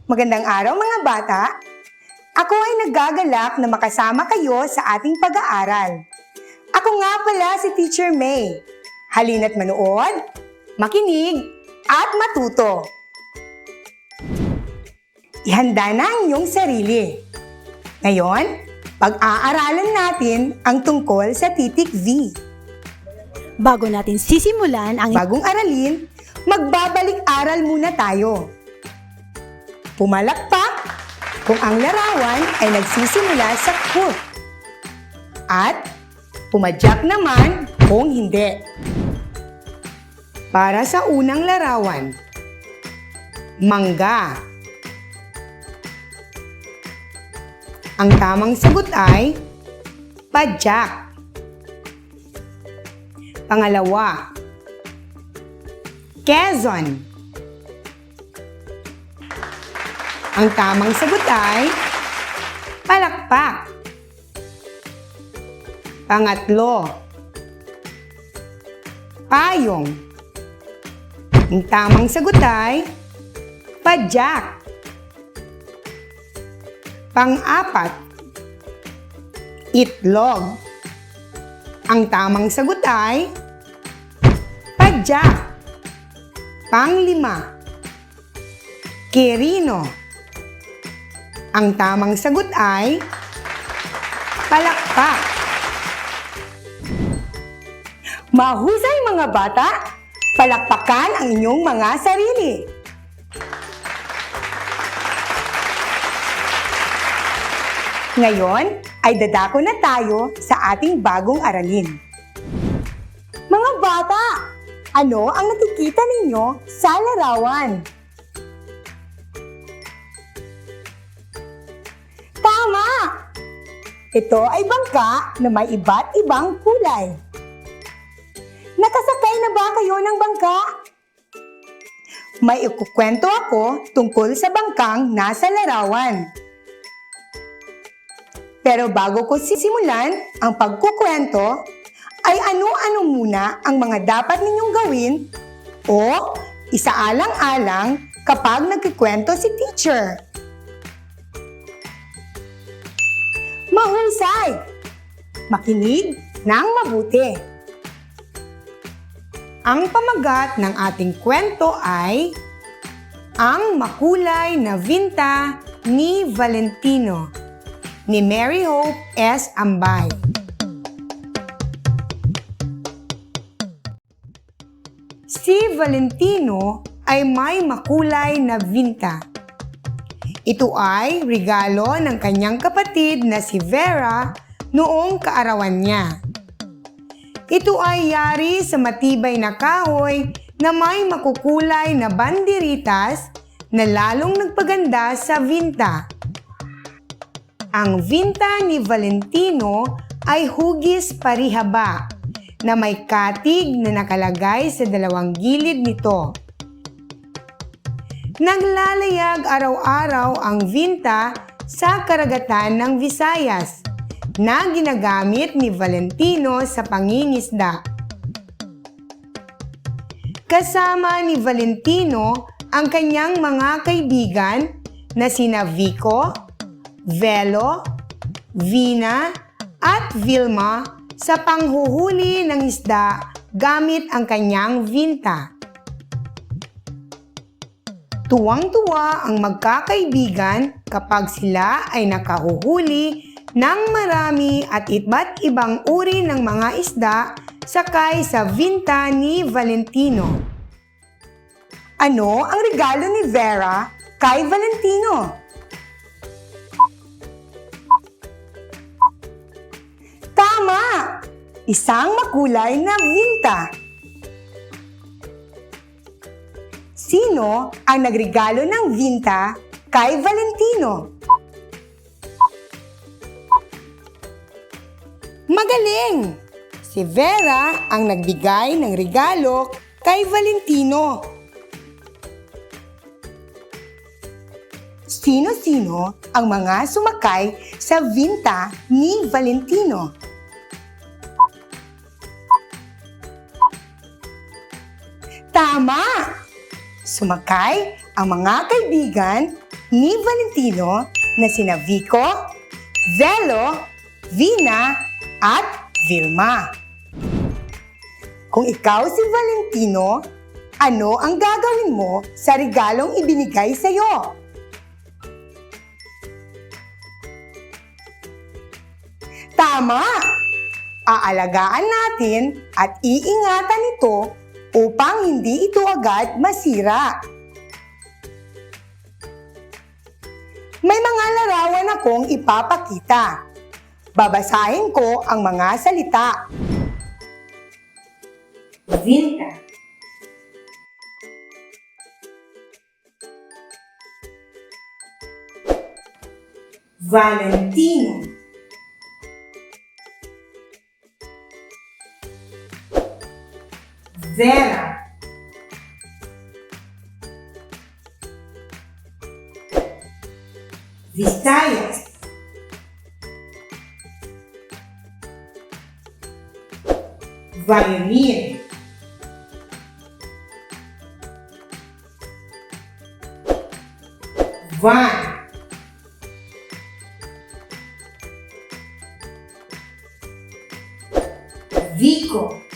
Magandang araw mga bata! Ako ay nagagalak na makasama kayo sa ating pag-aaral. Ako nga pala si Teacher May. Halina't manood, makinig, at matuto. Ihanda na ang iyong sarili. Ngayon, pag-aaralan natin ang tungkol sa titik V. Bago natin sisimulan ang Bagong aralin, magbabalik-aral muna tayo. Pumalakpak kung ang larawan ay nagsisimula sa K. At pumadyak naman kung hindi. Para sa unang larawan, mangga. Ang tamang sagot ay padyak. Pangalawa, Quezon. Ang tamang sagot ay palakpak. Pangatlo, payong. Ang tamang sagot ay padyak. Pang-apat, itlog. Ang tamang sagot ay padyak. Pang-lima, kirino. Ang tamang sagot ay palakpak. Mahusay mga bata! Palakpakan ang inyong mga sarili. Ngayon ay dadako na tayo sa ating bagong aralin. Mga bata, ano ang nakikita ninyo sa larawan? Tama! Ito ay bangka na may iba't ibang kulay. Nakasakay na ba kayo ng bangka? May ikukwento ako tungkol sa bangkang nasa larawan. Pero bago ko sisimulan ang pagkukwento, ay ano-ano muna ang mga dapat ninyong gawin o isaalang-alang kapag nagkikwento si teacher. Mahusay! Makinig ng mabuti. Ang pamagat ng ating kwento ay Ang Makulay na Vinta ni Valentino ni Mary Hope S. Ambay. Si Valentino ay may makulay na vinta. Ito ay regalo ng kanyang kapatid na si Vera noong kaarawan niya. Ito ay yari sa matibay na kahoy na may makukulay na banderitas na lalong nagpaganda sa vinta. Ang vinta ni Valentino ay hugis parihaba na may katig na nakalagay sa dalawang gilid nito. Naglalayag araw-araw ang vinta sa karagatan ng Visayas na ginagamit ni Valentino sa pangingisda. Kasama ni Valentino ang kanyang mga kaibigan na sina Vico, Velo, Vina at Vilma sa panghuhuli ng isda gamit ang kanyang vinta. Tuwang-tuwa ang magkakaibigan kapag sila ay nakahuhuli ng marami at iba't ibang uri ng mga isda sakay sa vinta ni Valentino. Ano ang regalo ni Vera kay Valentino? Tama! Isang makulay na vinta. Sino ang nagregalo ng vinta kay Valentino? Magaling! Si Vera ang nagbigay ng regalo kay Valentino. Sino-sino ang mga sumakay sa vinta ni Valentino? Tama! Sumakay ang mga kaibigan ni Valentino na sina Vico, Velo, Vina, at Vilma. Kung ikaw si Valentino, ano ang gagawin mo sa regalong ibinigay sa'yo? Tama! Aalagaan natin at iingatan ito upang hindi ito agad masira. May mga larawan akong ipapakita. Babasahin ko ang mga salita. Vinta. Valentino. Vera. Visayas. Violin. Van. Vico.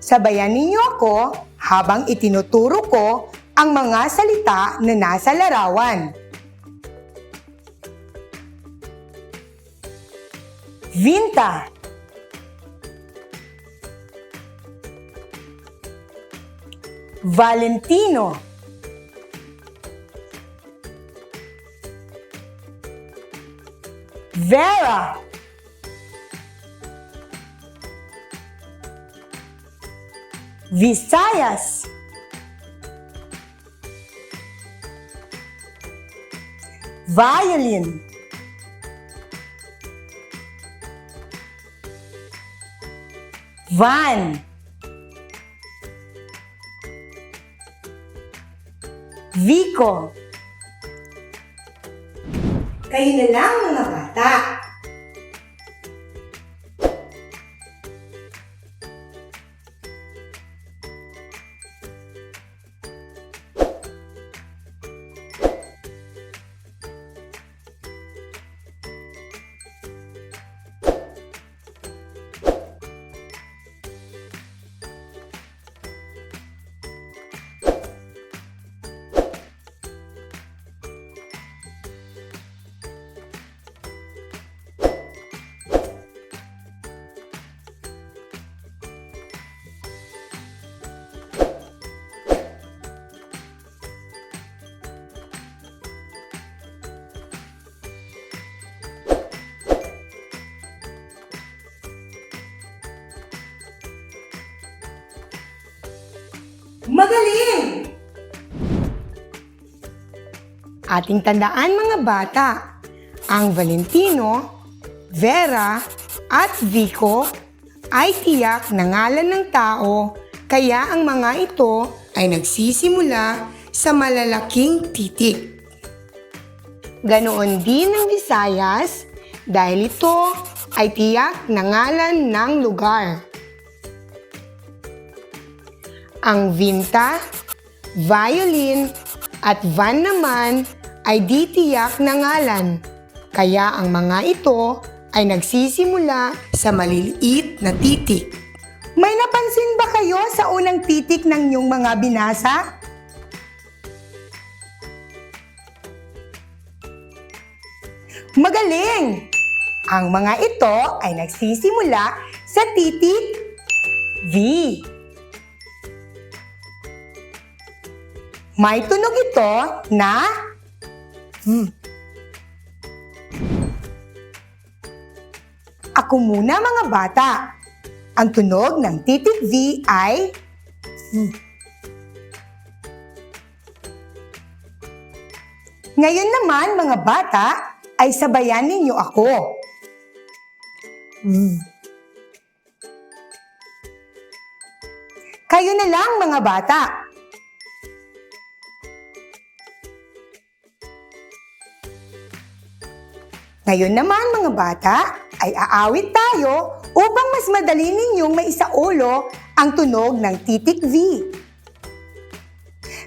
Sabayan ninyo ako habang itinuturo ko ang mga salita na nasa larawan. Vinta. Valentino. Vera. Visayas. Violin. Van. Vico. Kayo na lang mga bata. Magaling! Ating tandaan mga bata, ang Valentino, Vera, at Vico ay tiyak na ngalan ng tao, kaya ang mga ito ay nagsisimula sa malalaking titik. Ganoon din ang Visayas dahil ito ay tiyak na ngalan ng lugar. Ang Vinta, Violin, at Van naman ay di tiyak na ngalan, kaya ang mga ito ay nagsisimula sa maliliit na titik. May napansin ba kayo sa unang titik ng inyong mga binasa? Magaling! Ang mga ito ay nagsisimula sa titik V. May tunog ito na Ako muna mga bata. Ang tunog ng titik V ay Ngayon naman mga bata ay sabayan ninyo ako. Kayo na lang mga bata. Ngayon naman mga bata ay aawit tayo upang mas madali ninyong maisaulo ang tunog ng titik V.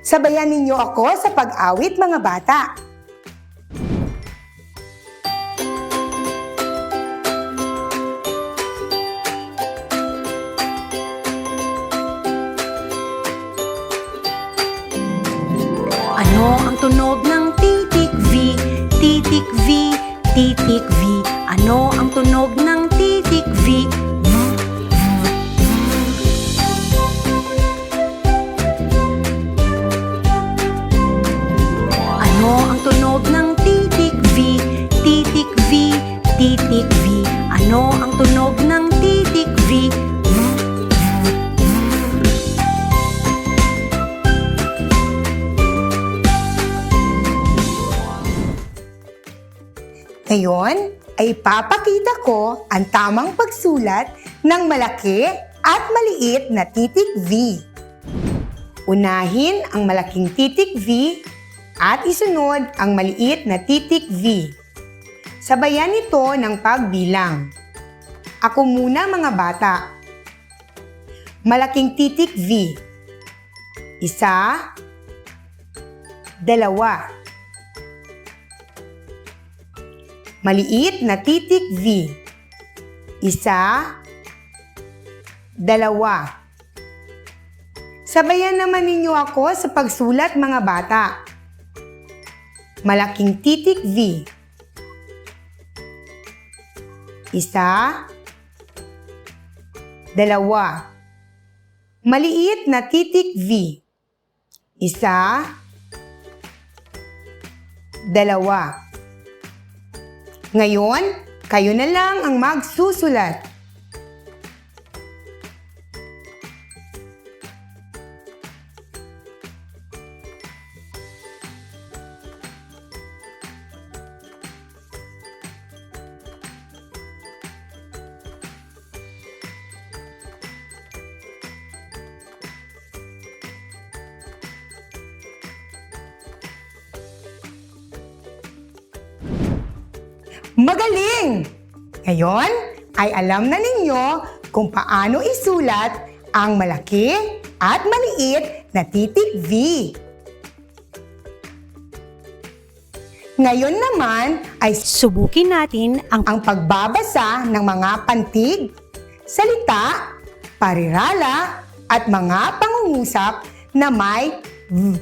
Sabayan ninyo ako sa pag-awit, mga bata. Ano ang tunog ng titik V? Titik V, titik V. Ano ang tunog ng titik V? Ano ang tunog ng titik V? Titik V, titik V. Ano ang tunog ng titik V? Ngayon ay ipapakita ko ang tamang pagsulat ng malaki at maliit na titik V. Unahin ang malaking titik V at isunod ang maliit na titik V. Sabayan ito ng pagbilang. Ako muna, mga bata. Malaking titik V. 1, 2. Maliit na titik V. 1, 2. Sabayan naman ninyo ako sa pagsulat, mga bata. Malaking titik V. 1, 2. Maliit na titik V. 1, 2. Ngayon, kayo na lang ang magsusulat. Magaling! Ngayon ay alam na ninyo kung paano isulat ang malaki at maliit na titik V. Ngayon naman ay Subukin natin ang pagbabasa ng mga pantig, salita, parirala, at mga pangungusap na may V.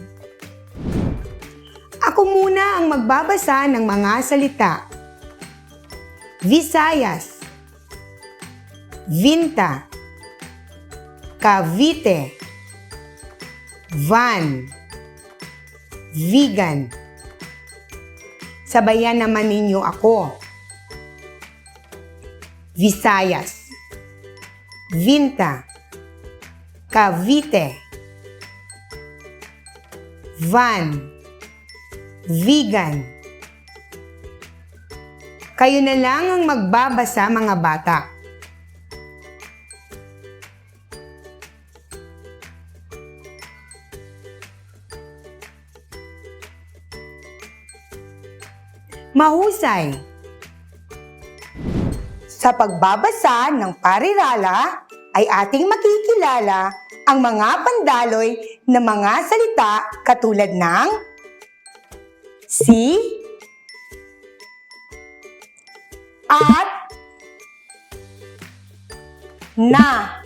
Ako muna ang magbabasa ng mga salita. Visayas, Vinta, Cavite, Van, Vigan. Sabayan naman ninyo ako. Visayas, Vinta, Cavite, Van, Vigan. Kayo na lang ang magbabasa, mga bata. Mahusay! Sa pagbabasa ng parirala ay ating makikilala ang mga pandaloy na mga salita katulad ng si, at, na.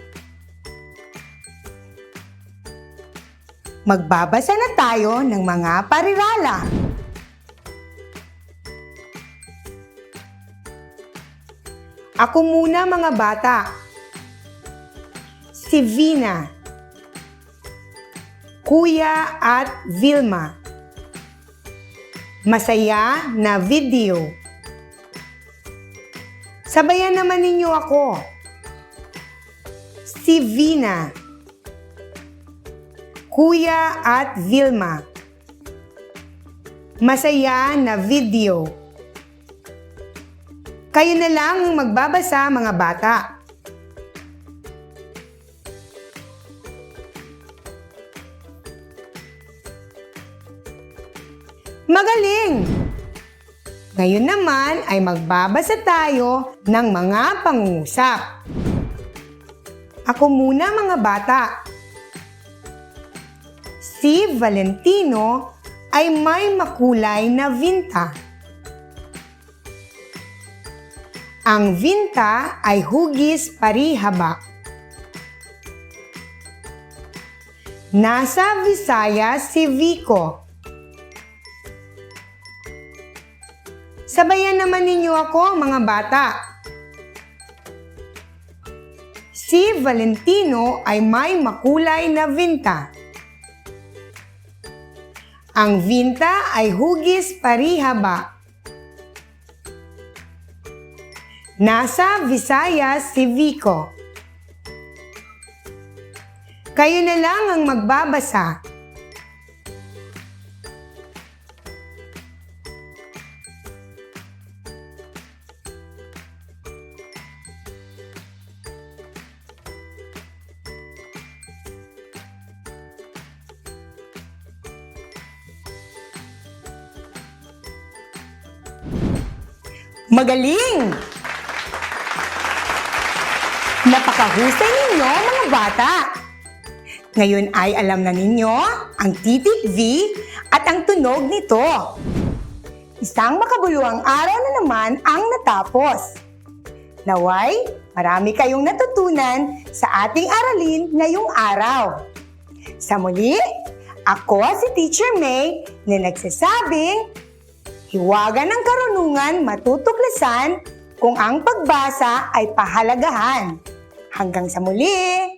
Magbabasa na tayo ng mga parirala. Ako muna, mga bata. Si Vina, Kuya at Vilma. Masaya na video. Sabayan naman ninyo ako. Si Vina, Kuya at Vilma. Masaya na video. Kayo na lang ang magbabasa, mga bata. Magaling! Ngayon naman ay magbabasa tayo ng mga pangungusap. Ako muna mga bata. Si Valentino ay may makulay na vinta. Ang vinta ay hugis parihaba. Nasa Visayas si Vico. Sabayan naman ninyo ako mga bata. Si Valentino ay may makulay na vinta. Ang vinta ay hugis parihaba. Nasa Visayas si Vico. Kayo na lang ang magbabasa. Magaling! Napakahusay ninyo mga bata! Ngayon ay alam na ninyo ang titik V at ang tunog nito. Isang makabuluhang araw na naman ang natapos. Naway, marami kayong natutunan sa ating aralin ngayong araw. Sa muli, ako si Teacher May na nagsasabing, hiwagan ng karunungan matutuklasan kung ang pagbasa ay pahalagahan. Hanggang sa muli!